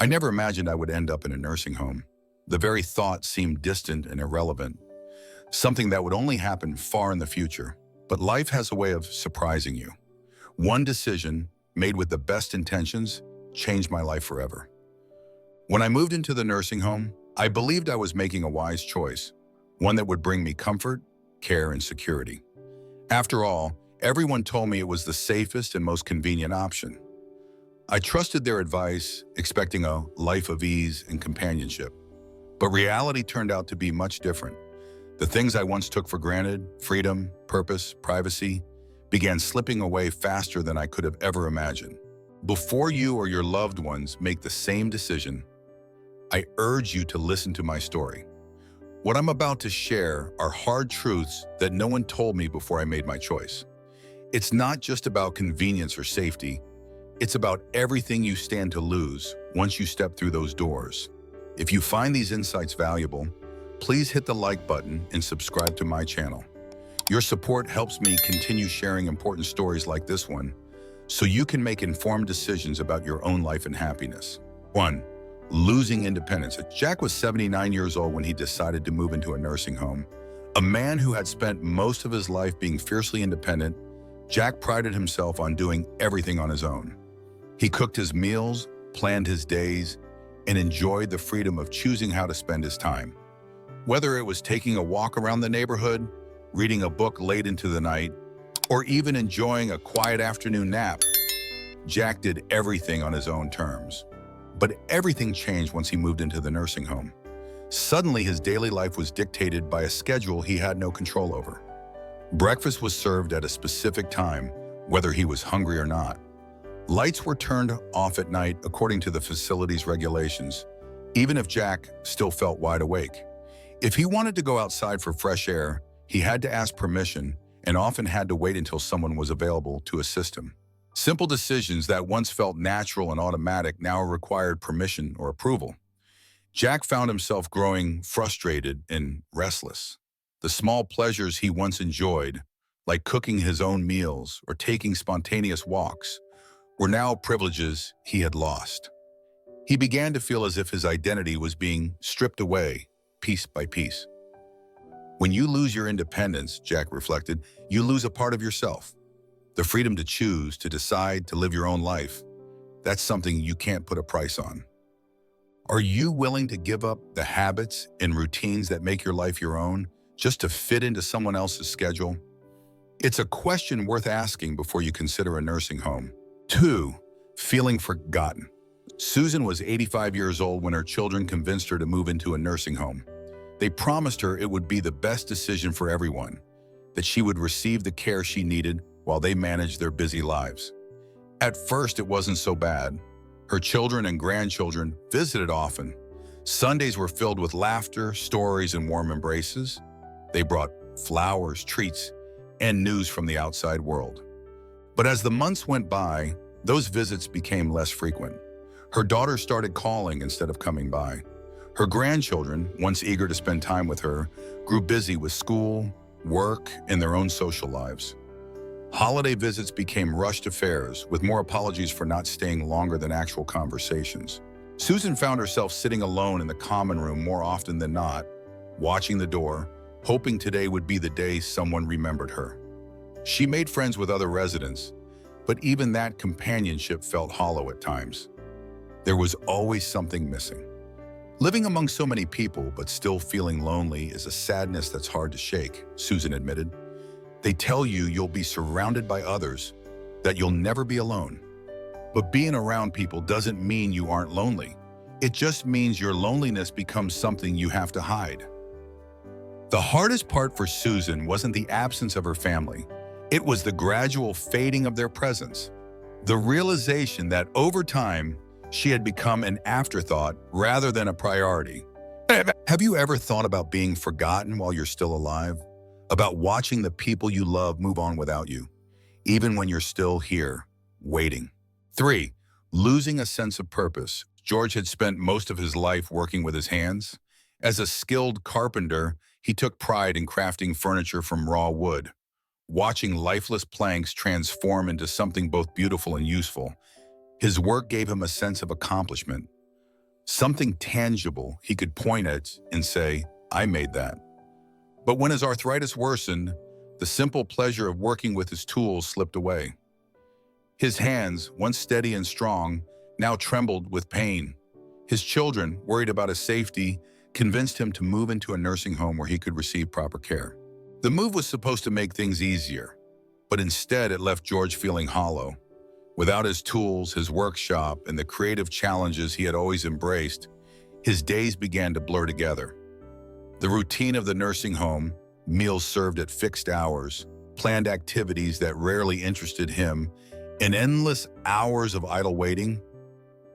I never imagined I would end up in a nursing home. The very thought seemed distant and irrelevant, something that would only happen far in the future. But life has a way of surprising you. One decision, made with the best intentions, changed my life forever. When I moved into the nursing home, I believed I was making a wise choice, one that would bring me comfort, care, and security. After all, everyone told me it was the safest and most convenient option. I trusted their advice, expecting a life of ease and companionship. But reality turned out to be much different. The things I once took for granted, freedom, purpose, privacy, began slipping away faster than I could have ever imagined. Before you or your loved ones make the same decision, I urge you to listen to my story. What I'm about to share are hard truths that no one told me before I made my choice. It's not just about convenience or safety. It's about everything you stand to lose once you step through those doors. If you find these insights valuable, please hit the like button and subscribe to my channel. Your support helps me continue sharing important stories like this one, so you can make informed decisions about your own life and happiness. 1. Losing independence. Jack was 79 years old when he decided to move into a nursing home. A man who had spent most of his life being fiercely independent, Jack prided himself on doing everything on his own. He cooked his meals, planned his days, and enjoyed the freedom of choosing how to spend his time. Whether it was taking a walk around the neighborhood, reading a book late into the night, or even enjoying a quiet afternoon nap, Jack did everything on his own terms. But everything changed once he moved into the nursing home. Suddenly, his daily life was dictated by a schedule he had no control over. Breakfast was served at a specific time, whether he was hungry or not. Lights were turned off at night according to the facility's regulations, even if Jack still felt wide awake. If he wanted to go outside for fresh air, he had to ask permission and often had to wait until someone was available to assist him. Simple decisions that once felt natural and automatic now required permission or approval. Jack found himself growing frustrated and restless. The small pleasures he once enjoyed, like cooking his own meals or taking spontaneous walks, were now privileges he had lost. He began to feel as if his identity was being stripped away, piece by piece. When you lose your independence, Jack reflected, you lose a part of yourself. The freedom to choose, to decide, to live your own life. That's something you can't put a price on. Are you willing to give up the habits and routines that make your life your own, just to fit into someone else's schedule? It's a question worth asking before you consider a nursing home. 2. Feeling forgotten. Susan was 85 years old when her children convinced her to move into a nursing home. They promised her it would be the best decision for everyone, that she would receive the care she needed while they managed their busy lives. At first, it wasn't so bad. Her children and grandchildren visited often. Sundays were filled with laughter, stories, and warm embraces. They brought flowers, treats, and news from the outside world. But as the months went by, those visits became less frequent. Her daughter started calling instead of coming by. Her grandchildren, once eager to spend time with her, grew busy with school, work, and their own social lives. Holiday visits became rushed affairs, with more apologies for not staying longer than actual conversations. Susan found herself sitting alone in the common room more often than not, watching the door, hoping today would be the day someone remembered her. She made friends with other residents, but even that companionship felt hollow at times. There was always something missing. Living among so many people but still feeling lonely is a sadness that's hard to shake, Susan admitted. They tell you you'll be surrounded by others, that you'll never be alone. But being around people doesn't mean you aren't lonely. It just means your loneliness becomes something you have to hide. The hardest part for Susan wasn't the absence of her family. It was the gradual fading of their presence. The realization that over time, she had become an afterthought rather than a priority. Have you ever thought about being forgotten while you're still alive? About watching the people you love move on without you, even when you're still here, waiting? 3. Losing a sense of purpose. George had spent most of his life working with his hands. As a skilled carpenter, he took pride in crafting furniture from raw wood. Watching lifeless planks transform into something both beautiful and useful, his work gave him a sense of accomplishment. something tangible he could point at and say, "I made that." But when his arthritis worsened, the simple pleasure of working with his tools slipped away. His hands, once steady and strong, now trembled with pain. His children, worried about his safety, convinced him to move into a nursing home where he could receive proper care. The move was supposed to make things easier, but instead it left George feeling hollow. Without his tools, his workshop, and the creative challenges he had always embraced, his days began to blur together. The routine of the nursing home, meals served at fixed hours, planned activities that rarely interested him, and endless hours of idle waiting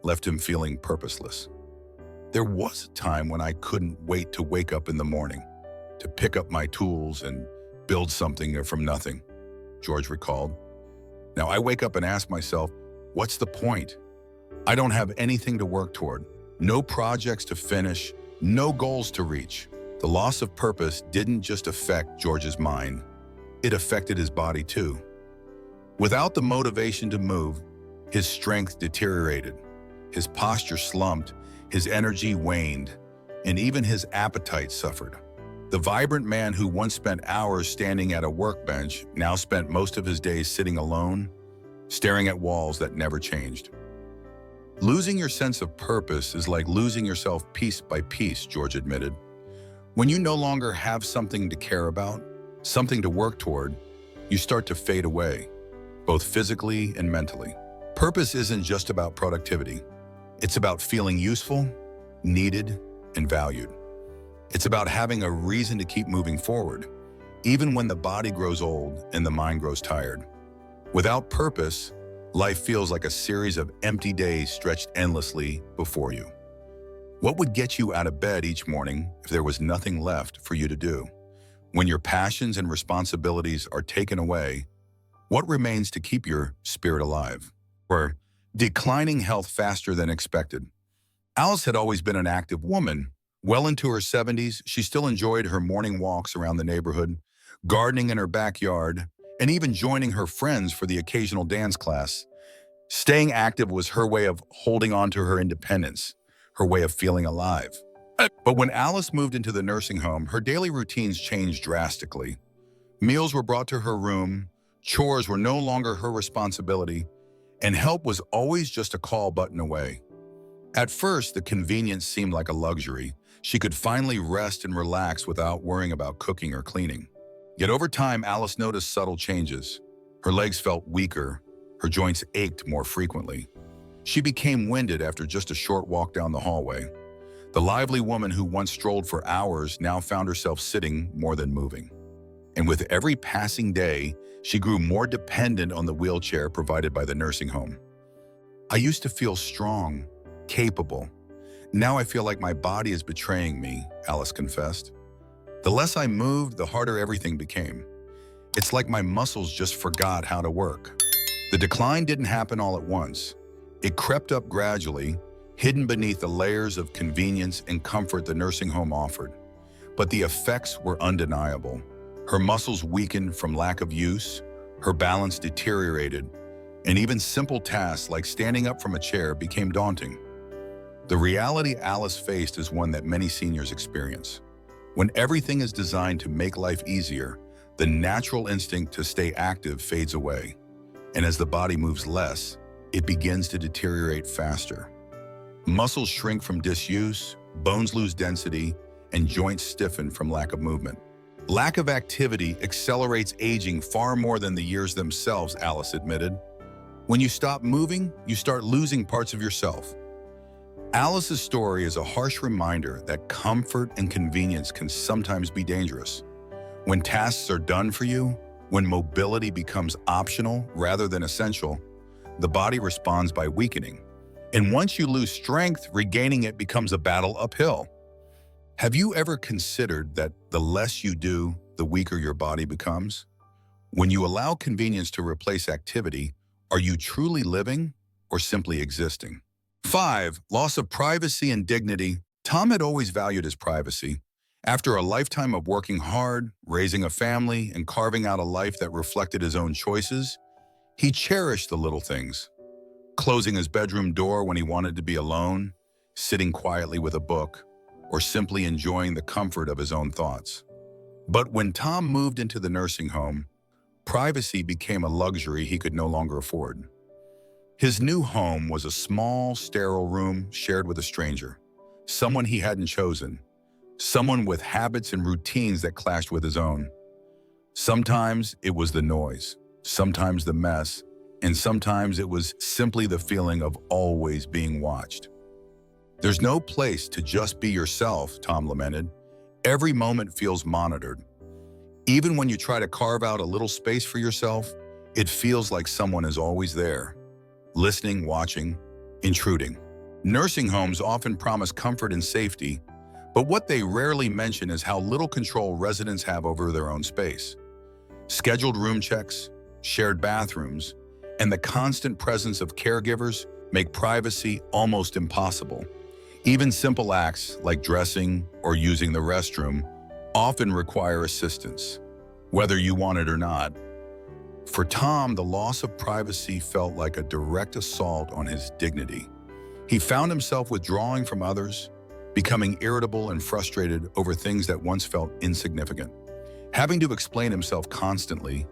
left him feeling purposeless. There was a time when I couldn't wait to wake up in the morning, to pick up my tools and build something from nothing, George recalled. Now I wake up and ask myself, what's the point? I don't have anything to work toward, no projects to finish, no goals to reach. The loss of purpose didn't just affect George's mind, it affected his body too. Without the motivation to move, his strength deteriorated, his posture slumped, his energy waned, and even his appetite suffered. The vibrant man who once spent hours standing at a workbench now spent most of his days sitting alone, staring at walls that never changed. Losing your sense of purpose is like losing yourself piece by piece, George admitted. When you no longer have something to care about, something to work toward, you start to fade away, both physically and mentally. Purpose isn't just about productivity. It's about feeling useful, needed, and valued. It's about having a reason to keep moving forward, even when the body grows old and the mind grows tired. Without purpose, life feels like a series of empty days stretched endlessly before you. What would get you out of bed each morning if there was nothing left for you to do? When your passions and responsibilities are taken away, what remains to keep your spirit alive? Or declining health faster than expected. Alice had always been an active woman. Well into her 70s, she still enjoyed her morning walks around the neighborhood, gardening in her backyard, and even joining her friends for the occasional dance class. Staying active was her way of holding on to her independence, her way of feeling alive. But when Alice moved into the nursing home, her daily routines changed drastically. Meals were brought to her room, chores were no longer her responsibility, and help was always just a call button away. At first, the convenience seemed like a luxury. She could finally rest and relax without worrying about cooking or cleaning. Yet over time, Alice noticed subtle changes. Her legs felt weaker, her joints ached more frequently. She became winded after just a short walk down the hallway. The lively woman who once strolled for hours now found herself sitting more than moving. And with every passing day, she grew more dependent on the wheelchair provided by the nursing home. "I used to feel strong, capable. Now I feel like my body is betraying me," Alice confessed. "The less I moved, the harder everything became. It's like my muscles just forgot how to work." The decline didn't happen all at once. It crept up gradually, hidden beneath the layers of convenience and comfort the nursing home offered. But the effects were undeniable. Her muscles weakened from lack of use, her balance deteriorated, and even simple tasks like standing up from a chair became daunting. The reality Alice faced is one that many seniors experience. When everything is designed to make life easier, the natural instinct to stay active fades away. And as the body moves less, it begins to deteriorate faster. Muscles shrink from disuse, bones lose density, and joints stiffen from lack of movement. Lack of activity accelerates aging far more than the years themselves, Alice admitted. When you stop moving, you start losing parts of yourself. Alice's story is a harsh reminder that comfort and convenience can sometimes be dangerous. When tasks are done for you, when mobility becomes optional rather than essential, the body responds by weakening. And once you lose strength, regaining it becomes a battle uphill. Have you ever considered that the less you do, the weaker your body becomes? When you allow convenience to replace activity, are you truly living or simply existing? 5. Loss of privacy and dignity. Tom had always valued his privacy. After a lifetime of working hard, raising a family, and carving out a life that reflected his own choices, he cherished the little things. Closing his bedroom door when he wanted to be alone, sitting quietly with a book, or simply enjoying the comfort of his own thoughts. But when Tom moved into the nursing home, privacy became a luxury he could no longer afford. His new home was a small, sterile room shared with a stranger, someone he hadn't chosen, someone with habits and routines that clashed with his own. Sometimes it was the noise, sometimes the mess, and sometimes it was simply the feeling of always being watched. "There's no place to just be yourself," Tom lamented. "Every moment feels monitored. Even when you try to carve out a little space for yourself, it feels like someone is always there, listening, watching, intruding." Nursing homes often promise comfort and safety, but what they rarely mention is how little control residents have over their own space. Scheduled room checks, shared bathrooms, and the constant presence of caregivers make privacy almost impossible. Even simple acts like dressing or using the restroom often require assistance, whether you want it or not. For Tom, the loss of privacy felt like a direct assault on his dignity. He found himself withdrawing from others, becoming irritable and frustrated over things that once felt insignificant. Having to explain himself constantly,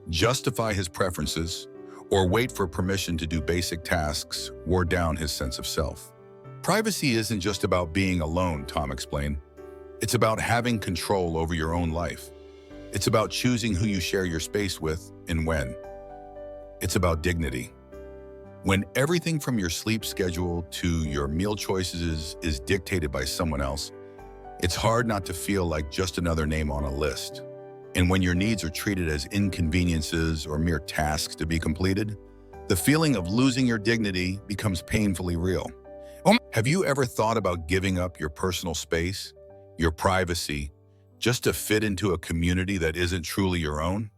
justify his preferences, or wait for permission to do basic tasks wore down his sense of self. Privacy isn't just about being alone, Tom explained. It's about having control over your own life. It's about choosing who you share your space with and when. It's about dignity. When everything from your sleep schedule to your meal choices is dictated by someone else, it's hard not to feel like just another name on a list. And when your needs are treated as inconveniences or mere tasks to be completed, the feeling of losing your dignity becomes painfully real. Have you ever thought about giving up your personal space, your privacy, just to fit into a community that isn't truly your own?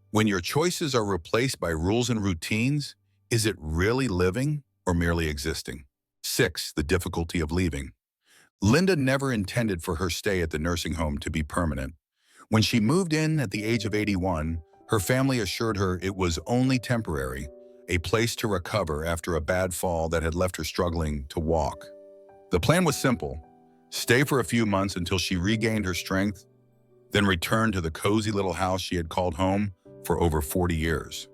When your choices are replaced by rules and routines, is it really living or merely existing? 6. The difficulty of leaving. Linda never intended for her stay at the nursing home to be permanent. When she moved in at the age of 81, her family assured her it was only temporary, a place to recover after a bad fall that had left her struggling to walk. The plan was simple: stay for a few months until she regained her strength, then return to the cozy little house she had called home for over 40 years.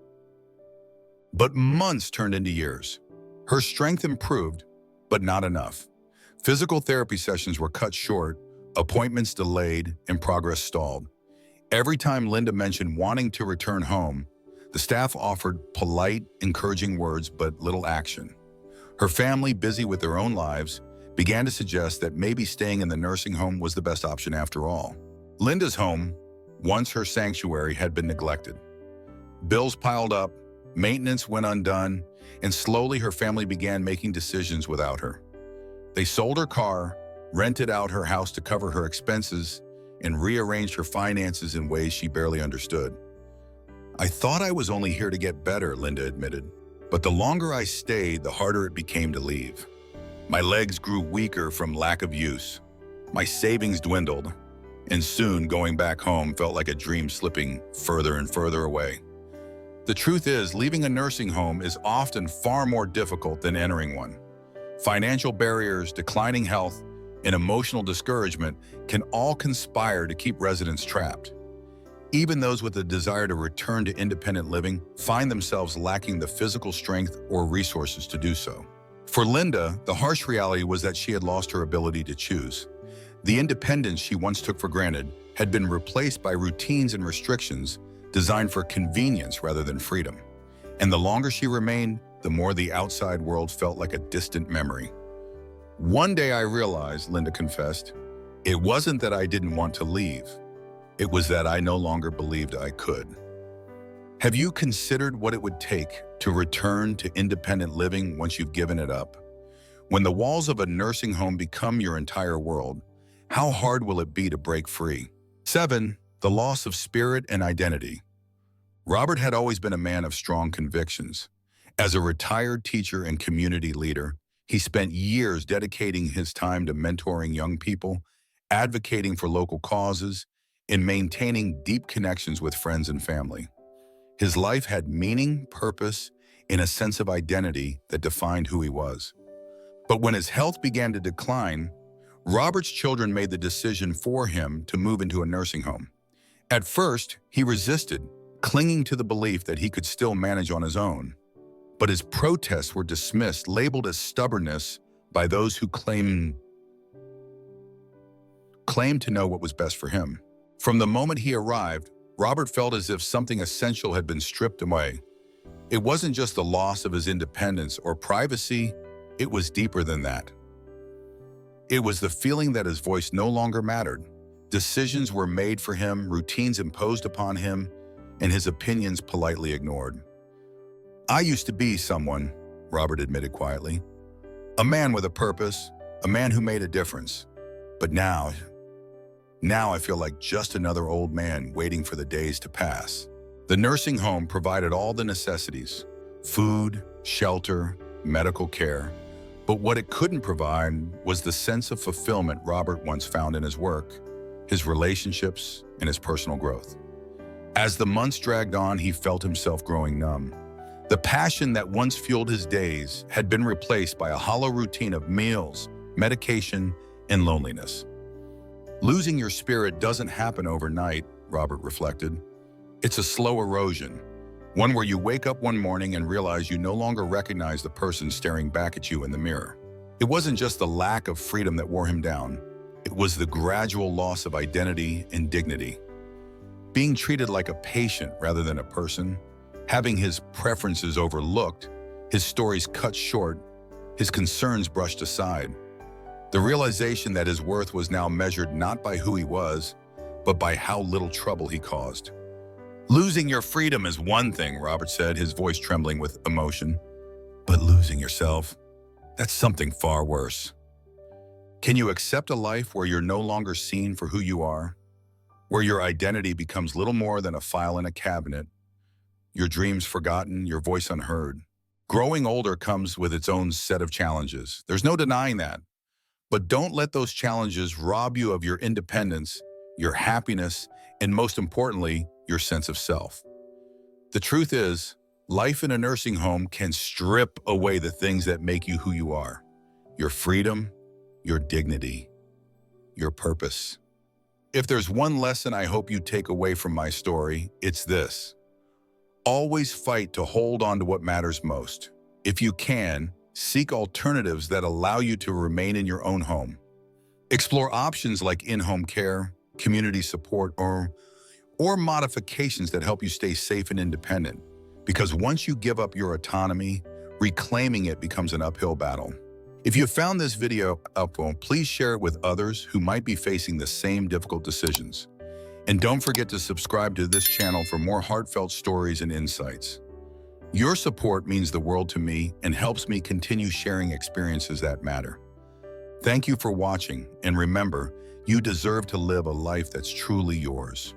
But months turned into years. Her strength improved, but not enough. Physical therapy sessions were cut short, appointments delayed, and progress stalled. Every time Linda mentioned wanting to return home, the staff offered polite, encouraging words but little action. Her family, busy with their own lives, began to suggest that maybe staying in the nursing home was the best option after all. Linda's home, once her sanctuary, had been neglected. Bills piled up, maintenance went undone, and slowly her family began making decisions without her. They sold her car, rented out her house to cover her expenses, and rearranged her finances in ways she barely understood. "I thought I was only here to get better," Linda admitted. "But the longer I stayed, the harder it became to leave. My legs grew weaker from lack of use. My savings dwindled, and soon going back home felt like a dream slipping further and further away." The truth is, leaving a nursing home is often far more difficult than entering one. Financial barriers, declining health, and emotional discouragement can all conspire to keep residents trapped. Even those with a desire to return to independent living find themselves lacking the physical strength or resources to do so. For Linda, the harsh reality was that she had lost her ability to choose. The independence she once took for granted had been replaced by routines and restrictions designed for convenience rather than freedom. And the longer she remained, the more the outside world felt like a distant memory. "One day I realized," Linda confessed, "it wasn't that I didn't want to leave. It was that I no longer believed I could." Have you considered what it would take to return to independent living once you've given it up? When the walls of a nursing home become your entire world, how hard will it be to break free? 7. The loss of spirit and identity. Robert had always been a man of strong convictions. As a retired teacher and community leader, he spent years dedicating his time to mentoring young people, advocating for local causes, and maintaining deep connections with friends and family. His life had meaning, purpose, and a sense of identity that defined who he was. But when his health began to decline, Robert's children made the decision for him to move into a nursing home. At first, he resisted, clinging to the belief that he could still manage on his own. But his protests were dismissed, labeled as stubbornness by those who claimed to know what was best for him. From the moment he arrived, Robert felt as if something essential had been stripped away. It wasn't just the loss of his independence or privacy, it was deeper than that. It was the feeling that his voice no longer mattered. Decisions were made for him, routines imposed upon him, and his opinions politely ignored. "I used to be someone," Robert admitted quietly. "A man with a purpose, a man who made a difference. But now I feel like just another old man waiting for the days to pass." The nursing home provided all the necessities: food, shelter, medical care. But what it couldn't provide was the sense of fulfillment Robert once found in his work, his relationships, and his personal growth. As the months dragged on, he felt himself growing numb. The passion that once fueled his days had been replaced by a hollow routine of meals, medication, and loneliness. Losing your spirit doesn't happen overnight, Robert reflected. It's a slow erosion, one where you wake up one morning and realize you no longer recognize the person staring back at you in the mirror. It wasn't just the lack of freedom that wore him down. It was the gradual loss of identity and dignity. Being treated like a patient rather than a person, having his preferences overlooked, his stories cut short, his concerns brushed aside. The realization that his worth was now measured not by who he was, but by how little trouble he caused. "Losing your freedom is one thing," Robert said, his voice trembling with emotion. "But losing yourself, that's something far worse. Can you accept a life where you're no longer seen for who you are? Where your identity becomes little more than a file in a cabinet, your dreams forgotten, your voice unheard? Growing older comes with its own set of challenges. There's no denying that. But don't let those challenges rob you of your independence, your happiness, and most importantly, your sense of self. The truth is, life in a nursing home can strip away the things that make you who you are: your freedom, your dignity, your purpose. If there's one lesson I hope you take away from my story, it's this: always fight to hold on to what matters most. If you can, seek alternatives that allow you to remain in your own home. Explore options like in-home care, community support, or modifications that help you stay safe and independent. Because once you give up your autonomy, reclaiming it becomes an uphill battle. If you found this video helpful, please share it with others who might be facing the same difficult decisions. And don't forget to subscribe to this channel for more heartfelt stories and insights. Your support means the world to me and helps me continue sharing experiences that matter. Thank you for watching, and remember, you deserve to live a life that's truly yours.